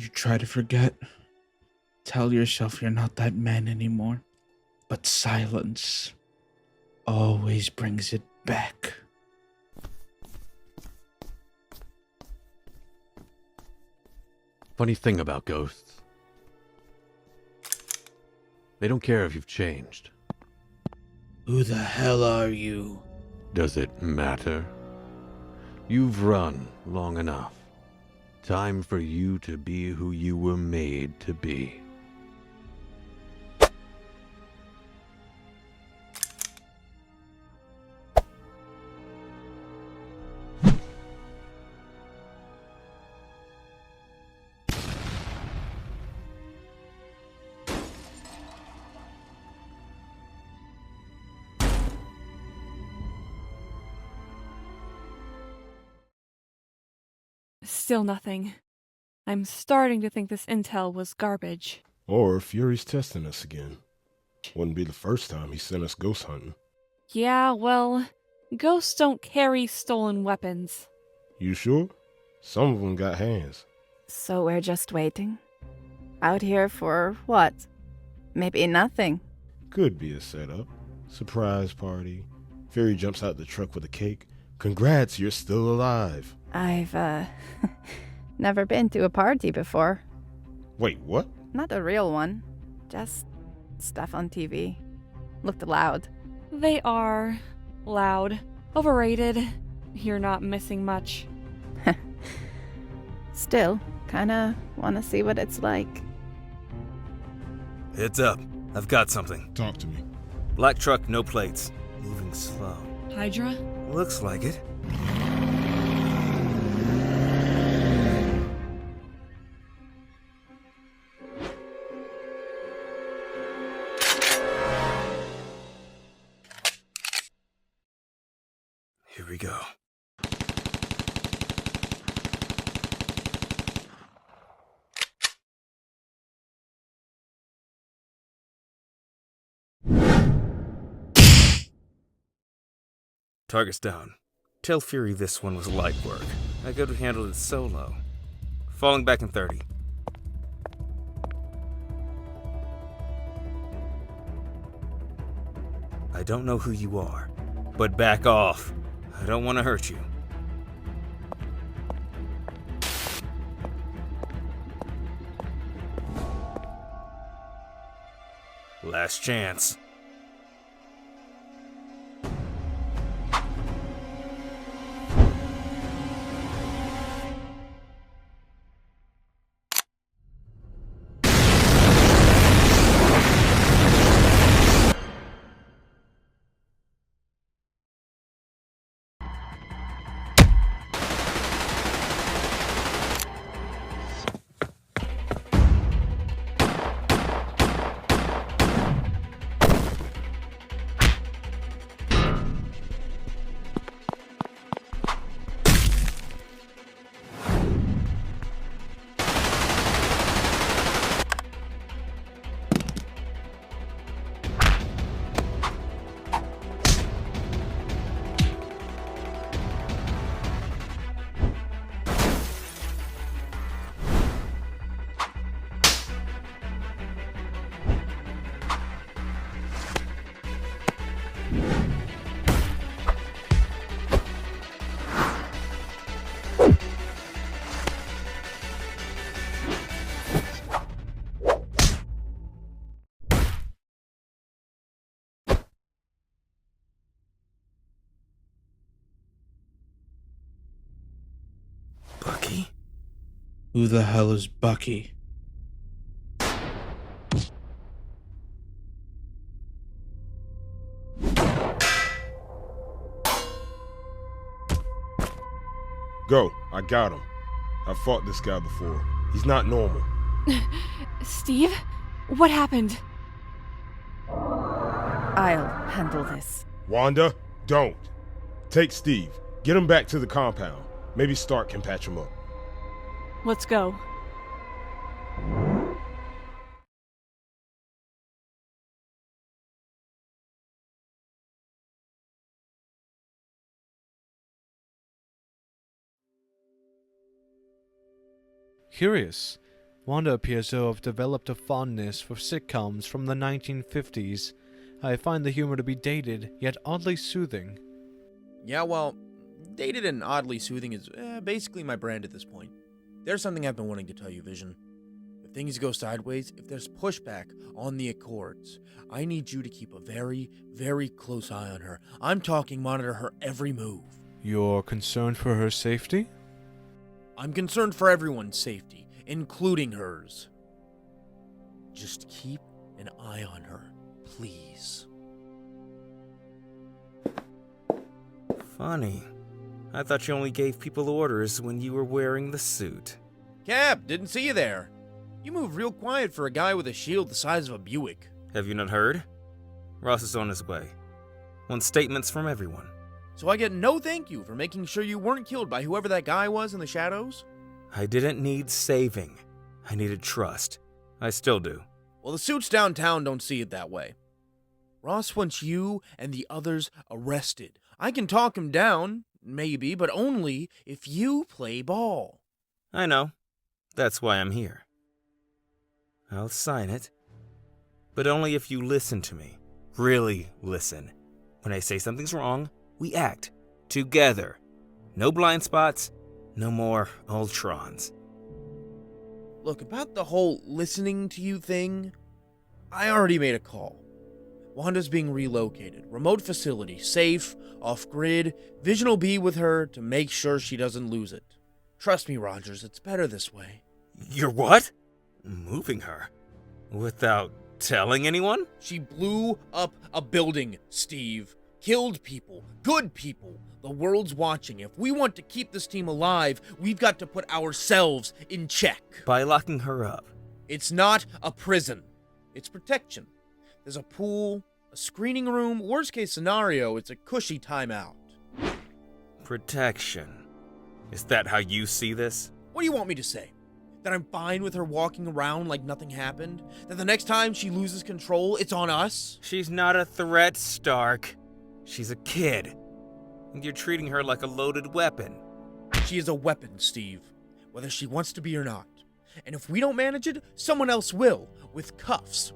You try to forget. Tell yourself you're not that man anymore. But silence always brings it back. Funny thing about ghosts. They don't care if you've changed. Who the hell are you? Does it matter? You've run long enough. Time for you to be who you were made to be. Still nothing. I'm starting to think this intel was garbage. Or Fury's testing us again. Wouldn't be the first time he sent us ghost hunting. Yeah, well, ghosts don't carry stolen weapons. You sure? Some of them got hands. So we're just waiting? Out here for what? Maybe nothing. Could be a setup. Surprise party. Fury jumps out the truck with a cake. Congrats, you're still alive. I've, never been to a party before. Wait, what? Not a real one. Just stuff on TV. Looked loud. They are loud, overrated. You're not missing much. Still, kinda wanna see what it's like. Heads up. I've got something. Talk to me. Black truck, no plates. Moving slow. Hydra? Looks like it. Here we go. Target's down. Tell Fury this one was light work. I could have handled it solo. Falling back in 30. I don't know who you are, but back off. I don't want to hurt you. Last chance. Bucky? Who the hell is Bucky? Go. I got him. I've fought this guy before. He's not normal. Steve? What happened? I'll handle this. Wanda, don't. Take Steve. Get him back to the compound. Maybe Stark can patch him up. Let's go. Curious. Wanda appears to have developed a fondness for sitcoms from the 1950s. I find the humor to be dated, yet oddly soothing. Yeah, well, dated and oddly soothing is basically my brand at this point. There's something I've been wanting to tell you, Vision. If things go sideways, if there's pushback on the Accords, I need you to keep a very, very close eye on her. I'm talking monitor her every move. You're concerned for her safety? I'm concerned for everyone's safety, including hers. Just keep an eye on her, please. Funny. I thought you only gave people orders when you were wearing the suit. Cap, didn't see you there. You move real quiet for a guy with a shield the size of a Buick. Have you not heard? Ross is on his way. Want statements from everyone. So I get no thank you for making sure you weren't killed by whoever that guy was in the shadows? I didn't need saving. I needed trust. I still do. Well, the suits downtown don't see it that way. Ross wants you and the others arrested. I can talk him down, maybe, but only if you play ball. I know. That's why I'm here. I'll sign it. But only if you listen to me. Really listen. When I say something's wrong, we act. Together. No blind spots. No more Ultrons. Look, about the whole listening to you thing, I already made a call. Wanda's being relocated. Remote facility. Safe. Off-grid. Vision will be with her to make sure she doesn't lose it. Trust me, Rogers, it's better this way. You're what? Moving her? Without telling anyone? She blew up a building, Steve. Killed people. Good people. The world's watching. If we want to keep this team alive, we've got to put ourselves in check. By locking her up. It's not a prison. It's protection. There's a pool, a screening room. Worst case scenario, it's a cushy timeout. Protection. Is that how you see this? What do you want me to say? That I'm fine with her walking around like nothing happened? That the next time she loses control, it's on us? She's not a threat, Stark. She's a kid. And you're treating her like a loaded weapon. She is a weapon, Steve. Whether she wants to be or not. And if we don't manage it, someone else will. With cuffs.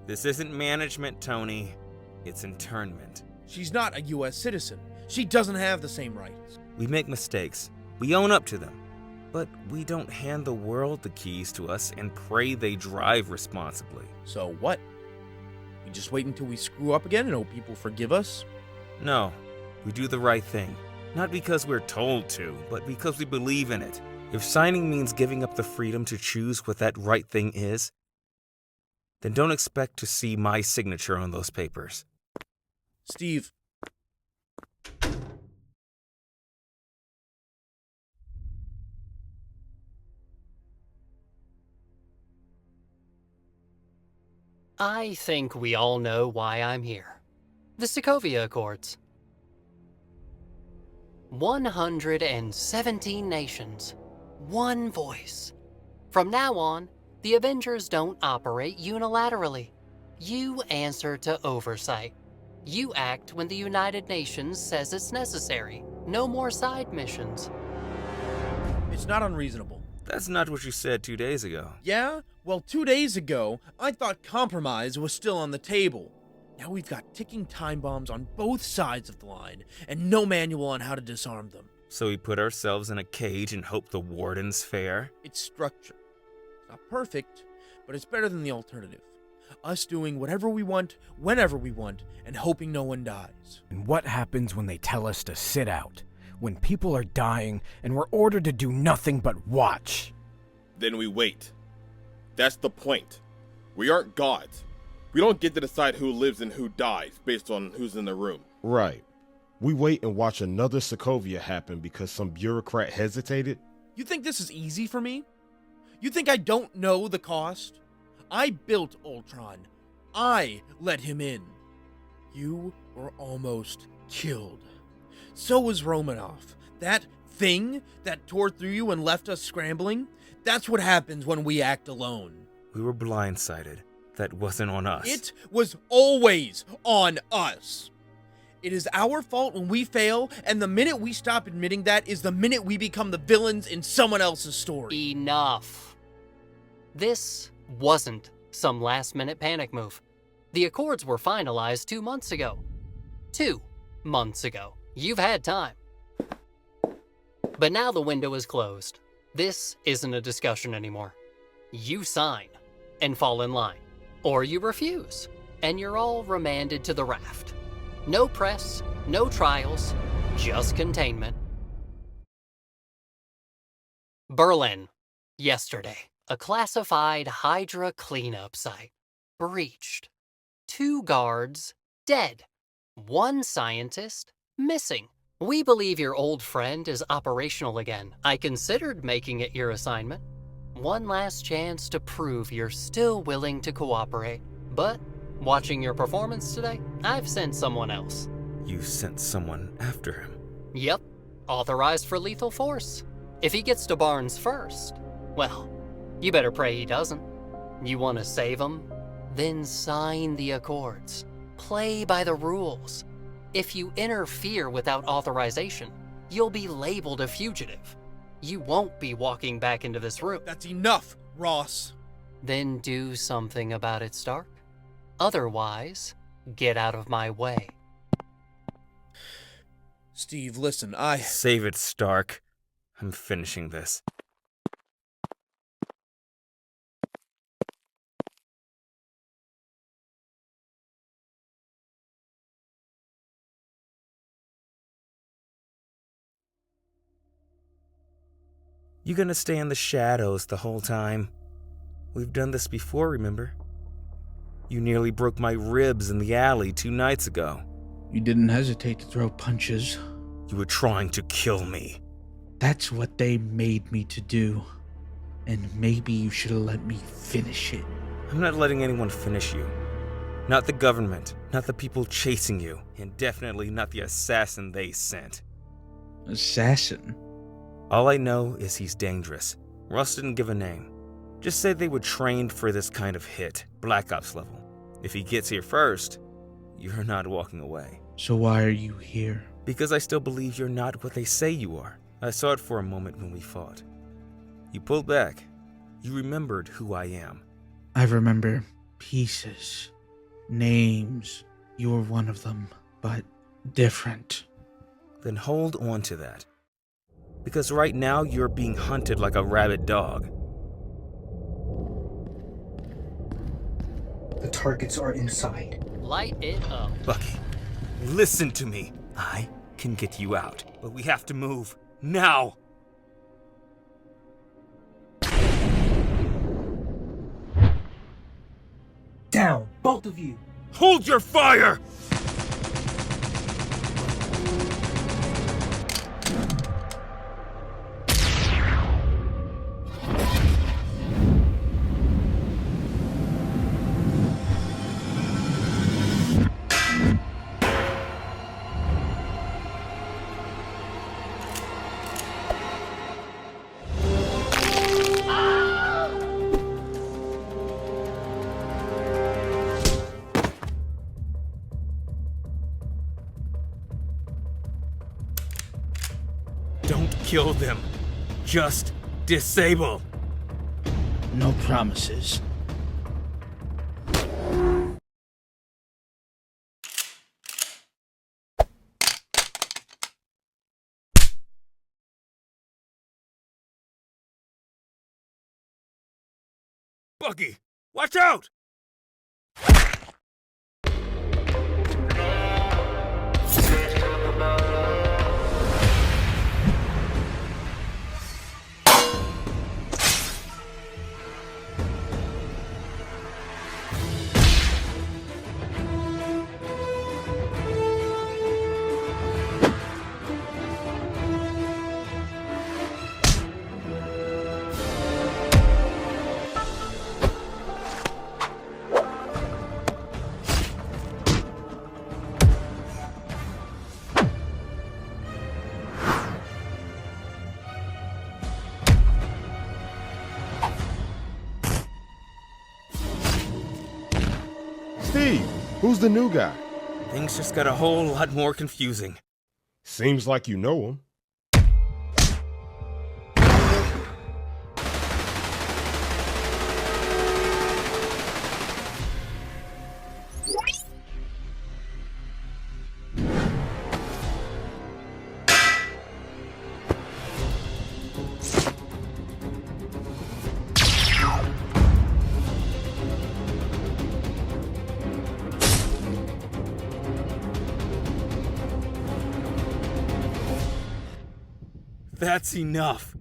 This isn't management, Tony. It's internment. She's not a U.S. citizen. She doesn't have the same rights. We make mistakes. We own up to them. But we don't hand the world the keys to us and pray they drive responsibly. So what? We just wait until we screw up again and hope people forgive us? No. We do the right thing. Not because we're told to, but because we believe in it. If signing means giving up the freedom to choose what that right thing is, then don't expect to see my signature on those papers. Steve. I think we all know why I'm here. The Sokovia Accords. 117 nations. One voice. From now on, the Avengers don't operate unilaterally. You answer to oversight. You act when the United Nations says it's necessary. No more side missions. It's not unreasonable. That's not what you said 2 days ago. Yeah? Well, 2 days ago, I thought compromise was still on the table. Now we've got ticking time bombs on both sides of the line, and no manual on how to disarm them. So we put ourselves in a cage and hope the warden's fair? It's structure. It's not perfect, but it's better than the alternative. Us doing whatever we want, whenever we want, and hoping no one dies. And what happens when they tell us to sit out? When people are dying and we're ordered to do nothing but watch? Then we wait. That's the point. We aren't gods. We don't get to decide who lives and who dies based on who's in the room. Right. We wait and watch another Sokovia happen because some bureaucrat hesitated? You think this is easy for me? You think I don't know the cost? I built Ultron. I let him in. You were almost killed. So was Romanoff. That thing that tore through you and left us scrambling, that's what happens when we act alone. We were blindsided. That wasn't on us. It was always on us. It is our fault when we fail, and the minute we stop admitting that is the minute we become the villains in someone else's story. Enough. This wasn't some last-minute panic move. The Accords were finalized 2 months ago. 2 months ago. You've had time. But now the window is closed. This isn't a discussion anymore. You sign and fall in line. Or you refuse, and you're all remanded to the raft. No press, no trials, just containment. Berlin, yesterday. A classified Hydra cleanup site. Breached. 2 guards dead. 1 scientist missing. We believe your old friend is operational again. I considered making it your assignment. One last chance to prove you're still willing to cooperate. But, watching your performance today, I've sent someone else. You sent someone after him? Yep. Authorized for lethal force. If he gets to Barnes first, well, you better pray he doesn't. You want to save him? Then sign the Accords. Play by the rules. If you interfere without authorization, you'll be labeled a fugitive. You won't be walking back into this room. That's enough, Ross. Then do something about it, Stark. Otherwise, get out of my way. Steve, listen, Save it, Stark. I'm finishing this. You gonna stay in the shadows the whole time? We've done this before, remember? You nearly broke my ribs in the alley 2 nights ago. You didn't hesitate to throw punches. You were trying to kill me. That's what they made me to do. And maybe you should have let me finish it. I'm not letting anyone finish you. Not the government, not the people chasing you, and definitely not the assassin they sent. Assassin? All I know is he's dangerous. Russ didn't give a name. Just said they were trained for this kind of hit, Black Ops level. If he gets here first, you're not walking away. So why are you here? Because I still believe you're not what they say you are. I saw it for a moment when we fought. You pulled back. You remembered who I am. I remember pieces, names. You were one of them, but different. Then hold on to that. Because right now you're being hunted like a rabid dog. The targets are inside. Light it up. Bucky, listen to me. I can get you out, but we have to move. Now! Down, both of you! Hold your fire! Don't kill them. Just disable. No promises. Bucky, watch out! Steve, who's the new guy? Things just got a whole lot more confusing. Seems like you know him. That's enough.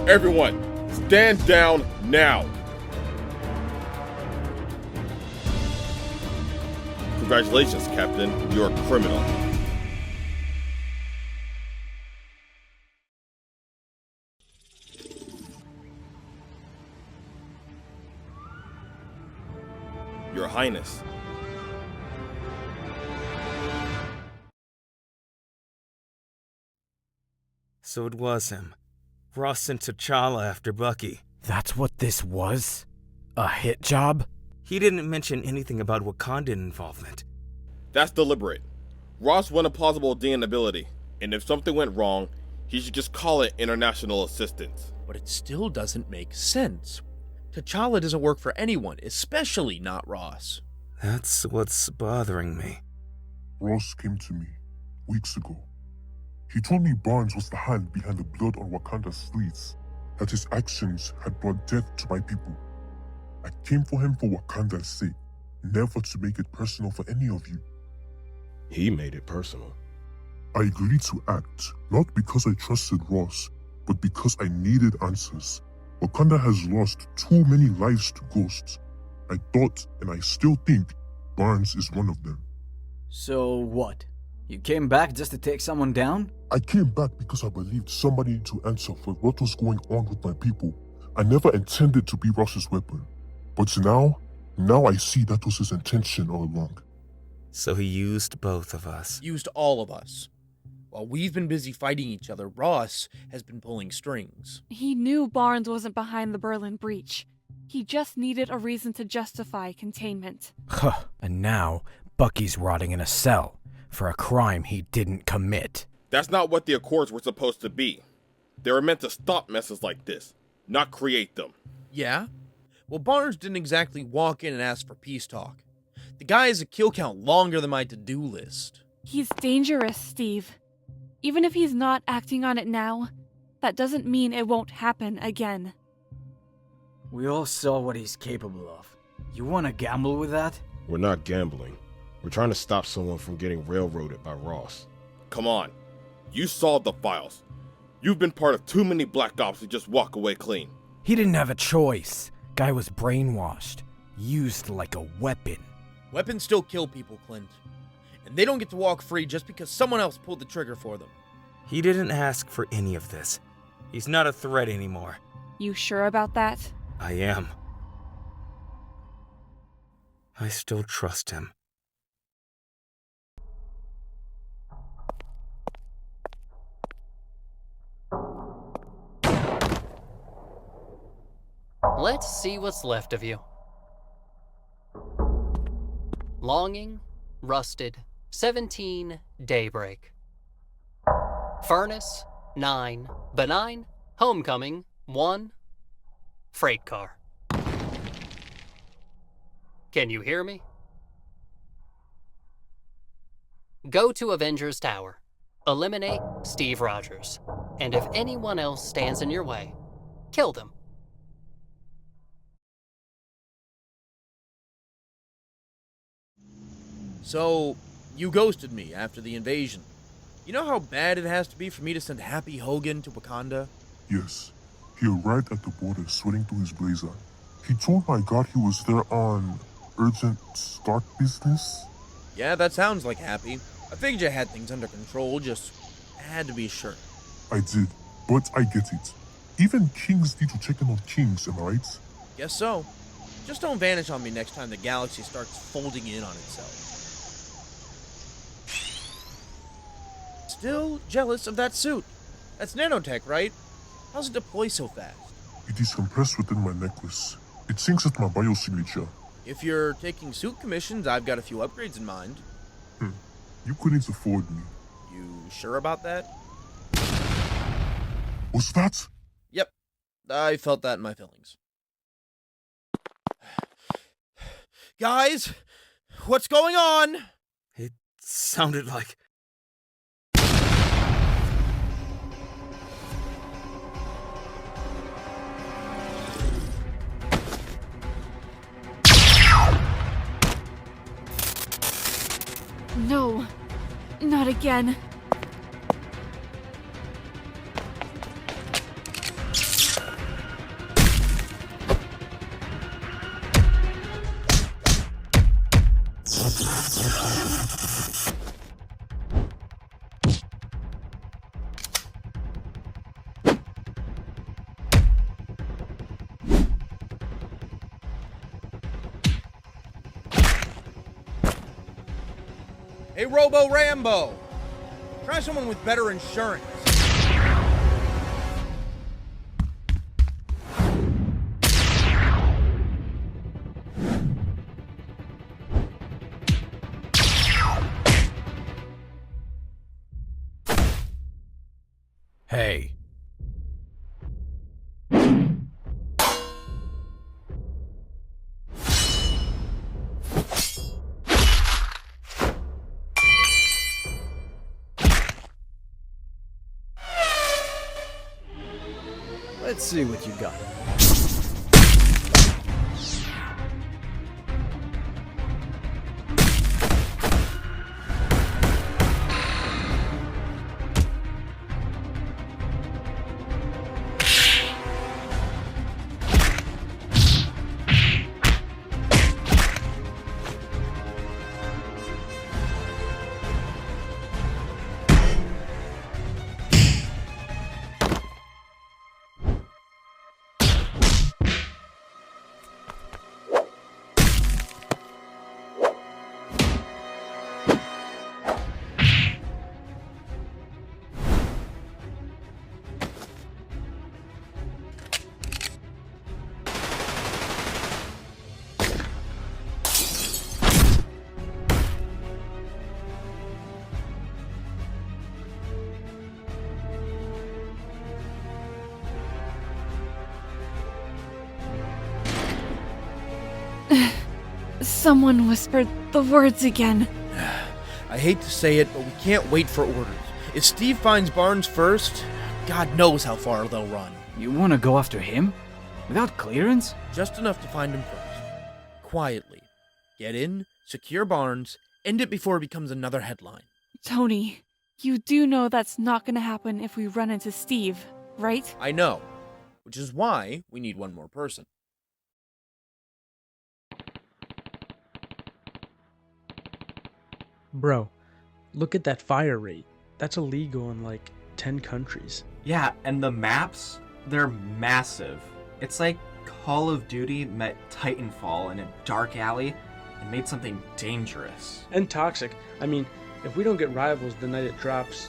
Everyone, stand down now. Congratulations, Captain. You're a criminal. Your Highness. So it was him. Ross sent T'Challa after Bucky. That's what this was? A hit job? He didn't mention anything about Wakandan involvement. That's deliberate. Ross won a plausible deniability, and if something went wrong, he should just call it international assistance. But it still doesn't make sense. T'Challa doesn't work for anyone, especially not Ross. That's what's bothering me. Ross came to me weeks ago. He told me Barnes was the hand behind the blood on Wakanda's streets, that his actions had brought death to my people. I came for him for Wakanda's sake, never to make it personal for any of you. He made it personal. I agreed to act, not because I trusted Ross, but because I needed answers. Wakanda has lost too many lives to ghosts. I thought, and I still think, Barnes is one of them. So what? You came back just to take someone down? I came back because I believed somebody needed to answer for what was going on with my people. I never intended to be Ross's weapon. But now I see that was his intention all along. So he used both of us. Used all of us. While we've been busy fighting each other, Ross has been pulling strings. He knew Barnes wasn't behind the Berlin breach. He just needed a reason to justify containment. Huh, and now Bucky's rotting in a cell for a crime he didn't commit. That's not what the Accords were supposed to be. They were meant to stop messes like this, not create them. Yeah? Well, Barnes didn't exactly walk in and ask for peace talk. The guy has a kill count longer than my to-do list. He's dangerous, Steve. Even if he's not acting on it now, that doesn't mean it won't happen again. We all saw what he's capable of. You want to gamble with that? We're not gambling. We're trying to stop someone from getting railroaded by Ross. Come on. You saw the files. You've been part of too many black ops to just walk away clean. He didn't have a choice. Guy was brainwashed, used like a weapon. Weapons still kill people, Clint. And they don't get to walk free just because someone else pulled the trigger for them. He didn't ask for any of this. He's not a threat anymore. You sure about that? I am. I still trust him. Let's see what's left of you. Longing, Rusted, 17, Daybreak. Furnace, 9, Benign, Homecoming, 1, Freight Car. Can you hear me? Go to Avengers Tower. Eliminate Steve Rogers. And if anyone else stands in your way, kill them. So, you ghosted me after the invasion. You know how bad it has to be for me to send Happy Hogan to Wakanda? Yes. He arrived at the border sweating through his blazer. He told my god he was there on urgent Stark business. Yeah, that sounds like Happy. I figured you had things under control, just had to be sure. I did, but I get it. Even kings need to check in on kings, am I right? Guess so. Just don't vanish on me next time the galaxy starts folding in on itself. Still jealous of that suit. That's nanotech, right? How's it deploy so fast? It is compressed within my necklace. It syncs with my biosignature. If you're taking suit commissions, I've got a few upgrades in mind. You couldn't afford me. You sure about that? Was that? Yep. I felt that in my feelings. Guys, what's going on? It sounded like... again. Hey, Robo Rambo! Try someone with better insurance. Hey. Let's see what you got. Someone whispered the words again. I hate to say it, but we can't wait for orders. If Steve finds Barnes first, God knows how far they'll run. You want to go after him? Without clearance? Just enough to find him first. Quietly. Get in, secure Barnes, end it before it becomes another headline. Tony, you do know that's not gonna happen if we run into Steve, right? I know. Which is why we need one more person. Bro, look at that fire rate. That's illegal in like 10 countries. Yeah, and the maps, they're massive. It's like Call of Duty met Titanfall in a dark alley and made something dangerous. And toxic. I mean, if we don't get rivals the night it drops...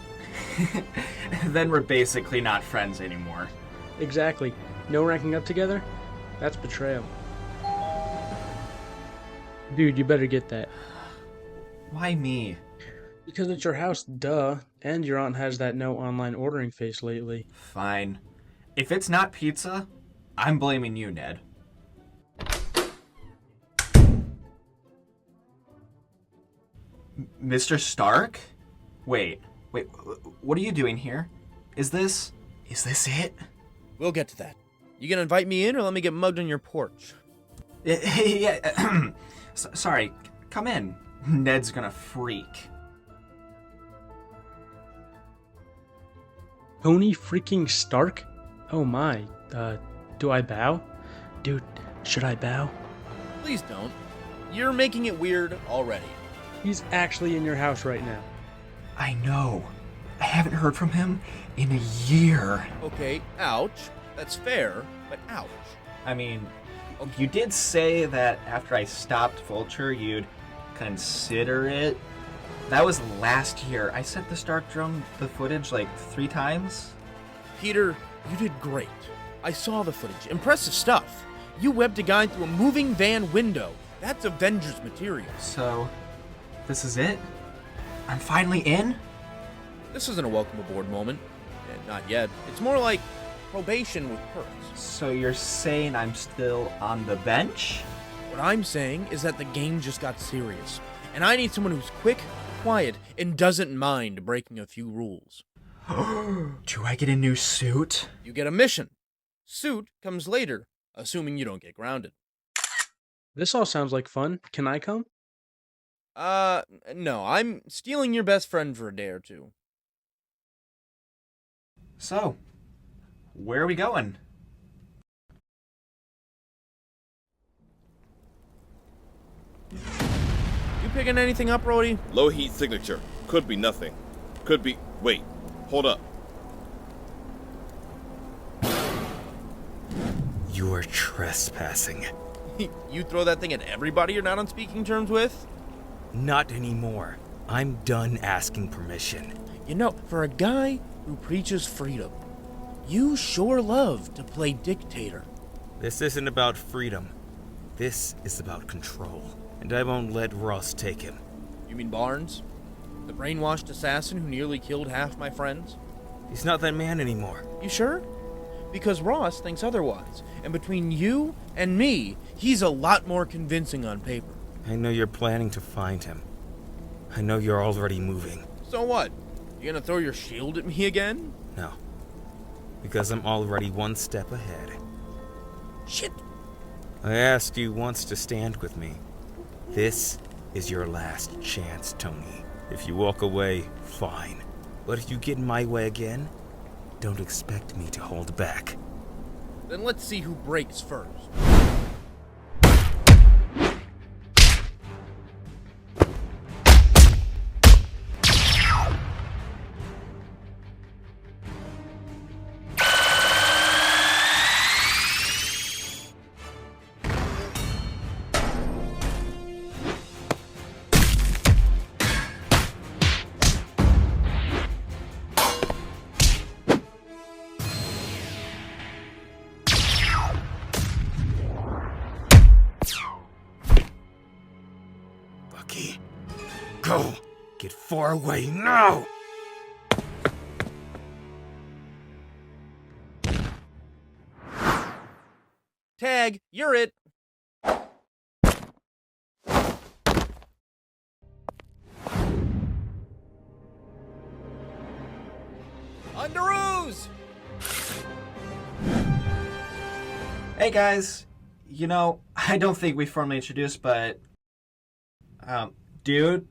Then we're basically not friends anymore. Exactly. No ranking up together? That's betrayal. Dude, you better get that. Why me? Because it's your house, duh. And your aunt has that no online ordering face lately. Fine. If it's not pizza, I'm blaming you, Ned. Mr. Stark? Wait, what are you doing here? Is this it? We'll get to that. You gonna invite me in or let me get mugged on your porch? Yeah, sorry, come in. Ned's gonna freak. Tony freaking Stark? Oh my, do I bow? Dude, should I bow? Please don't. You're making it weird already. He's actually in your house right now. I know. I haven't heard from him in a year. Okay, ouch. That's fair, but ouch. I mean, you did say that after I stopped Vulture, you'd consider it. That was last year. I sent the Stark drone the footage like 3 times. Peter, you did great. I saw the footage. Impressive stuff. You webbed a guy through a moving van window. That's Avengers material. So, this is it? I'm finally in? This isn't a welcome aboard moment. Not yet. It's more like probation with perks. So you're saying I'm still on the bench? What I'm saying is that the game just got serious. And I need someone who's quick, quiet, and doesn't mind breaking a few rules. Do I get a new suit? You get a mission. Suit comes later, assuming you don't get grounded. This all sounds like fun. Can I come? No, I'm stealing your best friend for a day or two. So, where are we going? You picking anything up, Rhodey? Low heat signature. Could be nothing. Could be. Wait. Hold up. You are trespassing. You throw that thing at everybody you're not on speaking terms with? Not anymore. I'm done asking permission. You know, for a guy who preaches freedom, you sure love to play dictator. This isn't about freedom. This is about control. And I won't let Ross take him. You mean Barnes? The brainwashed assassin who nearly killed half my friends? He's not that man anymore. You sure? Because Ross thinks otherwise. And between you and me, he's a lot more convincing on paper. I know you're planning to find him. I know you're already moving. So what? You gonna throw your shield at me again? No. Because I'm already one step ahead. Shit. I asked you once to stand with me. This is your last chance, Tony. If you walk away, fine. But if you get in my way again, don't expect me to hold back. Then let's see who breaks first. Go! Get far away now! Tag, you're it. Underoos! Hey guys, you know, I don't think we formally introduced, but dude,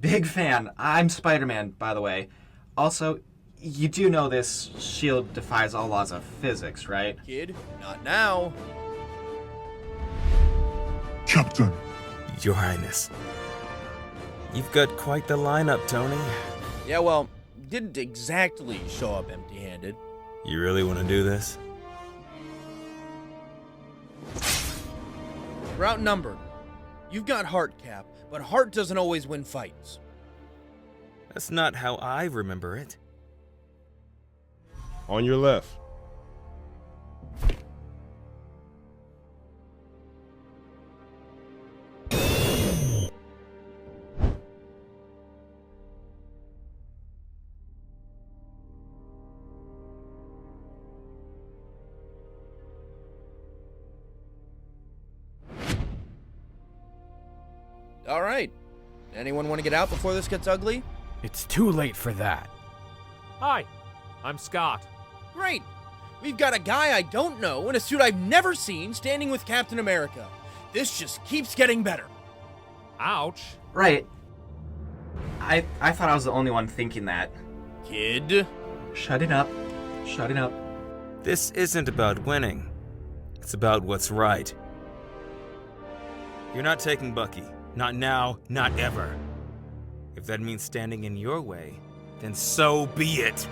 big fan. I'm Spider-Man, by the way. Also, you do know this shield defies all laws of physics, right? Kid, not now. Captain. Your Highness. You've got quite the lineup, Tony. Yeah, well, didn't exactly show up empty-handed. You really want to do this? We're outnumbered. You've got heart, Cap, but heart doesn't always win fights. That's not how I remember it. On your left. All right. Anyone want to get out before this gets ugly? It's too late for that. Hi, I'm Scott. Great. We've got a guy I don't know in a suit I've never seen standing with Captain America. This just keeps getting better. Ouch. Right. I thought I was the only one thinking that. Kid. Shut it up. Shut it up. This isn't about winning. It's about what's right. You're not taking Bucky. Not now, not ever. If that means standing in your way, then so be it.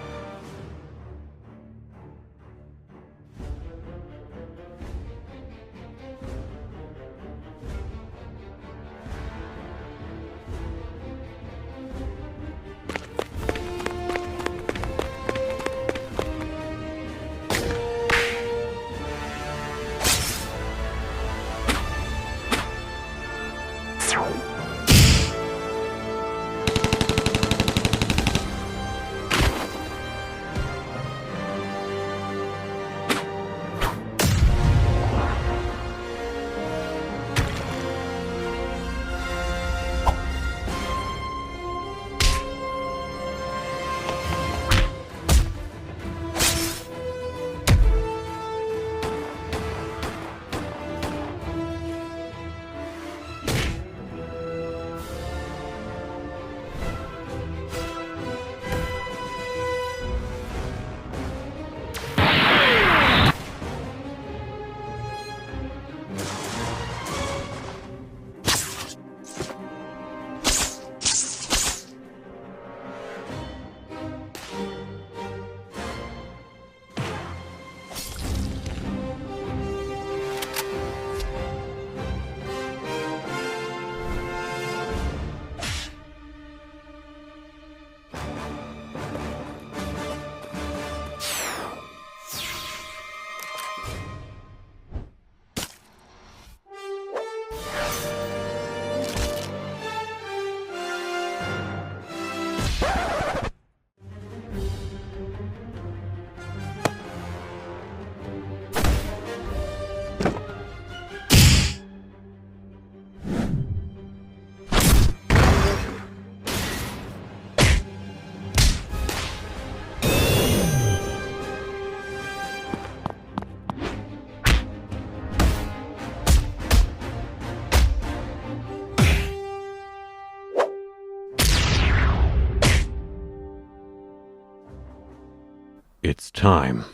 It's time.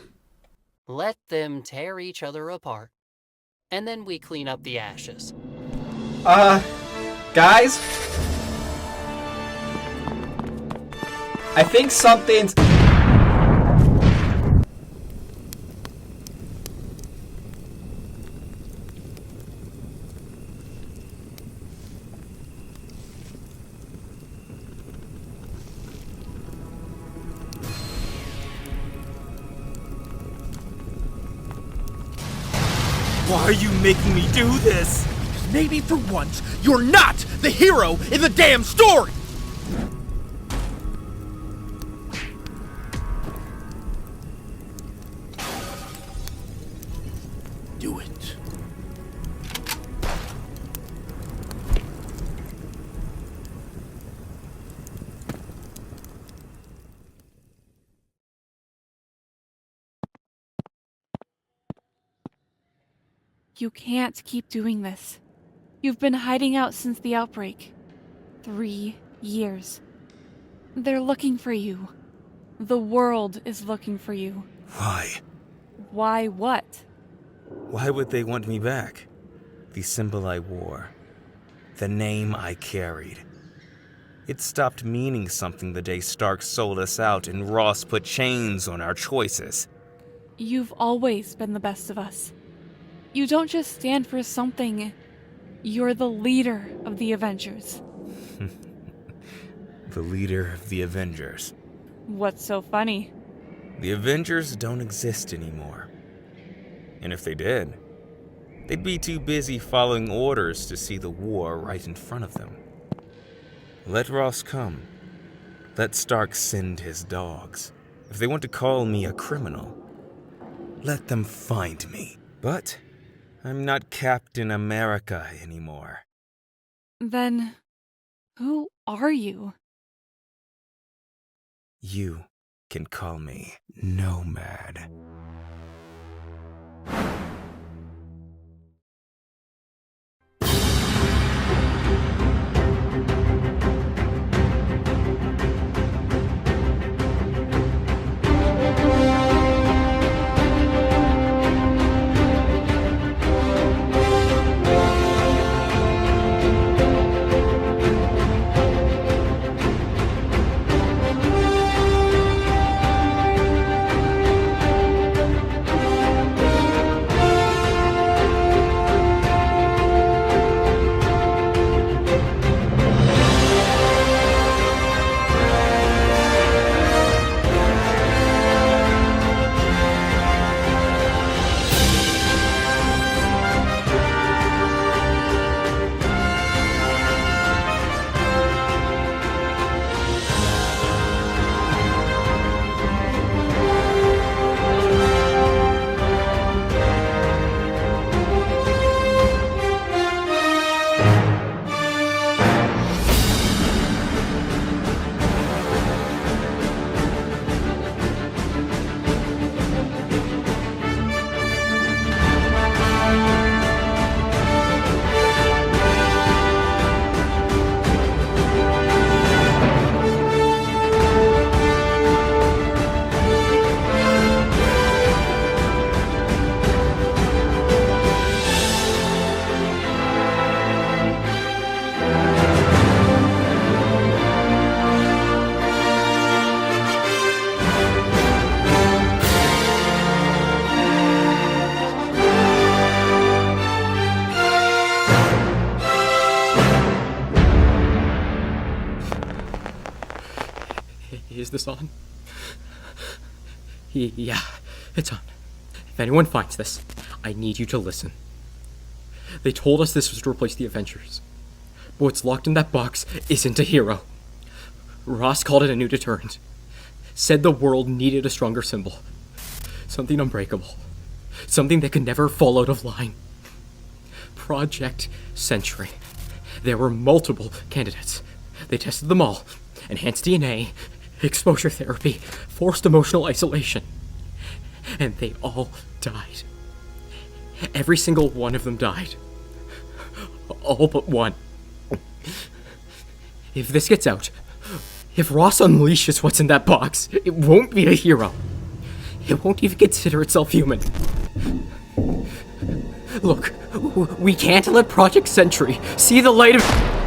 Let them tear each other apart. And then we clean up the ashes. Guys? I think something's... Why are you making me do this? Because maybe for once, you're not the hero in the damn story! Do it. You can't keep doing this. You've been hiding out since the outbreak. 3 years. They're looking for you. The world is looking for you. Why? Why what? Why would they want me back? The symbol I wore. The name I carried. It stopped meaning something the day Stark sold us out and Ross put chains on our choices. You've always been the best of us. You don't just stand for something. You're the leader of the Avengers. The leader of the Avengers. What's so funny? The Avengers don't exist anymore. And if they did, they'd be too busy following orders to see the war right in front of them. Let Ross come. Let Stark send his dogs. If they want to call me a criminal, let them find me. But I'm not Captain America anymore. Then, who are you? You can call me Nomad. Is this on? Yeah, it's on. If anyone finds this, I need you to listen. They told us this was to replace the Avengers. But what's locked in that box isn't a hero. Ross called it a new deterrent. Said the world needed a stronger symbol. Something unbreakable. Something that could never fall out of line. Project Century. There were multiple candidates. They tested them all. Enhanced DNA, exposure therapy, forced emotional isolation. And they all died. Every single one of them died. All but one. If this gets out, if Ross unleashes what's in that box, it won't be a hero. It won't even consider itself human. Look, we can't let Project Sentry see the light of...